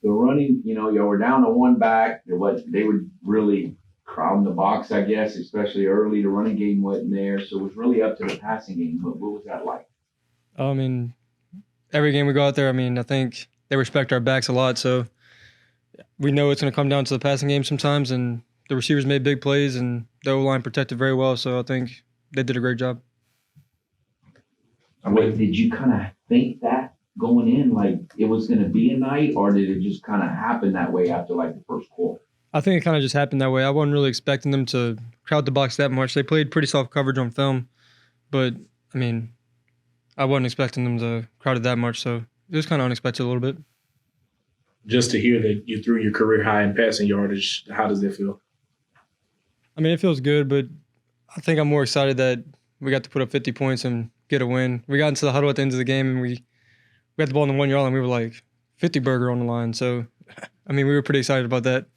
the running, you were down to one back. They would really crowd the box, I guess, especially early. The running game wasn't there, so it was really up to the passing game. But what was that like? I mean, every game we go out there, I think they respect our backs a lot, so we know it's going to come down to the passing game sometimes, and the receivers made big plays, and the O-line protected very well, so I think they did a great job. Wait, did you kind of think that going in, like it was going to be a night, or did it just kind of happen that way after like the first quarter? I think it kind of just happened that way. I wasn't really expecting them to crowd the box that much. They played pretty soft coverage on film, but, I wasn't expecting them to crowd it that much, so it was kind of unexpected a little bit. Just to hear that you threw your career high in passing yardage, how does that feel? It feels good, but I think I'm more excited that we got to put up 50 points and get a win. We got into the huddle at the end of the game, and we got the ball on the 1 yard line, and we were like 50 burger on the line. So, we were pretty excited about that.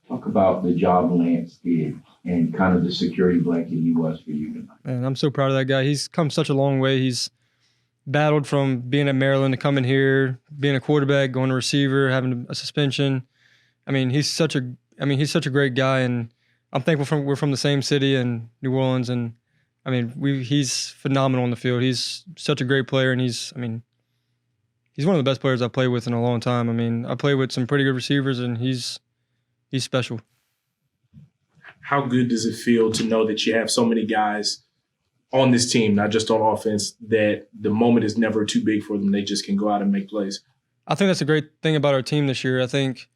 Talk about the job Lance did and kind of the security blanket he was for you tonight. Man, I'm so proud of that guy. He's come such a long way. He's battled from being at Maryland to coming here, being a quarterback, going to receiver, having a suspension. He's such a great guy, and I'm thankful we're from the same city in New Orleans, and he's phenomenal on the field. He's such a great player, and he's one of the best players I've played with in a long time. I played with some pretty good receivers, and he's special. How good does it feel to know that you have so many guys on this team, not just on offense, that the moment is never too big for them? They just can go out and make plays. I think that's a great thing about our team this year. I think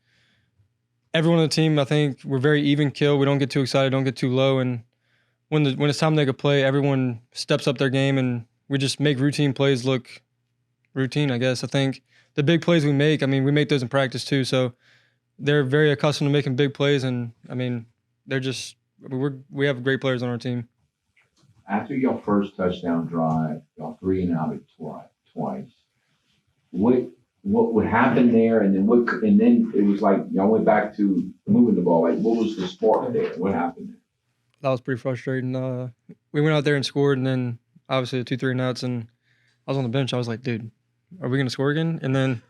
everyone on the team, we're very even keel. We don't get too excited, don't get too low. And when it's time to make a play, everyone steps up their game, and we just make routine plays look routine, I guess. I think the big plays we make, we make those in practice too. So they're very accustomed to making big plays, and we have great players on our team. After your first touchdown drive, y'all 3 and out twice. What would happen there, and then it was like y'all went back to moving the ball. Like, what was the spark there? What happened there? That was pretty frustrating. We went out there and scored, and then obviously the 2 3 and outs, and I was on the bench. I was like, dude, are we gonna score again? And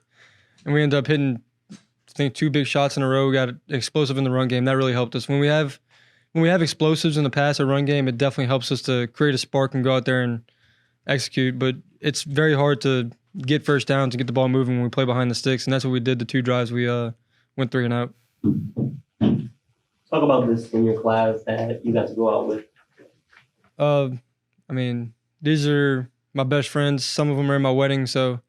we ended up hitting, I think, 2 big shots in a row. We got explosive in the run game. That really helped us. When we have explosives in the pass or run game, it definitely helps us to create a spark and go out there and execute. But it's very hard to get first down, to get the ball moving when we play behind the sticks, and that's what we did the 2 drives. We went 3 and out. Talk about this in your class that you got to go out with. These are my best friends. Some of them are in my wedding, so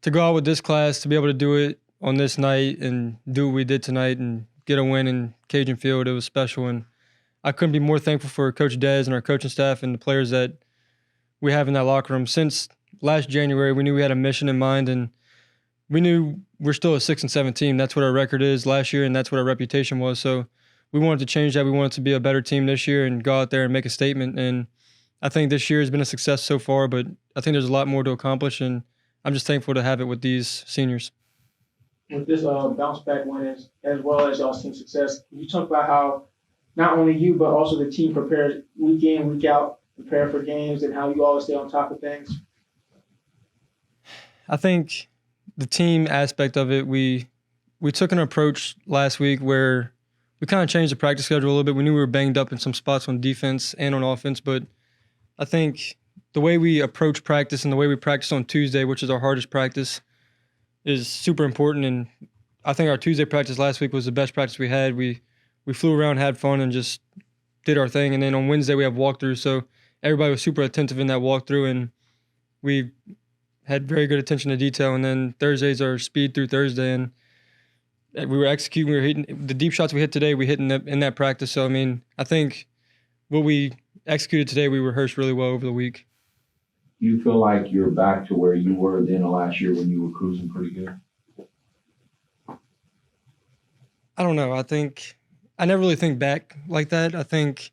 to go out with this class, to be able to do it on this night and do what we did tonight and get a win in Cajun Field, it was special. And I couldn't be more thankful for Coach Dez and our coaching staff and the players that we have in that locker room. Since last January, we knew we had a mission in mind, and we knew we're still a 6-7 team. That's what our record is last year, and that's what our reputation was. So we wanted to change that. We wanted to be a better team this year and go out there and make a statement. And I think this year has been a success so far, but I think there's a lot more to accomplish, and I'm just thankful to have it with these seniors. With this bounce back win as well as y'all's team success, can you talk about how not only you but also the team prepares week in, week out, prepare for games, and how you always stay on top of things? I think the team aspect of it, we took an approach last week where we kind of changed the practice schedule a little bit. We knew we were banged up in some spots on defense and on offense, but I think the way we approach practice and the way we practice on Tuesday, which is our hardest practice, is super important. And I think our Tuesday practice last week was the best practice we had. We flew around, had fun, and just did our thing. And then on Wednesday we have walkthrough, so everybody was super attentive in that walkthrough, and we had very good attention to detail. And then Thursday's our speed through Thursday, and we were executing. We were hitting the deep shots we hit today. We hit in that practice. So I think what we executed today, we rehearsed really well over the week. You feel like you're back to where you were then last year when you were cruising pretty good? I don't know. I think I never really think back like that. I think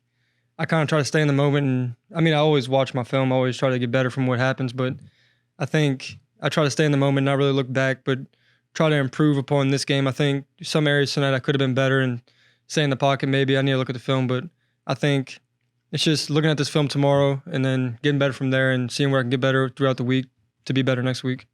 I kind of try to stay in the moment. And I always watch my film. I always try to get better from what happens. But I think I try to stay in the moment, not really look back, but try to improve upon this game. I think some areas tonight I could have been better and stay in the pocket maybe. I need to look at the film. But I think it's just looking at this film tomorrow and then getting better from there and seeing where I can get better throughout the week to be better next week.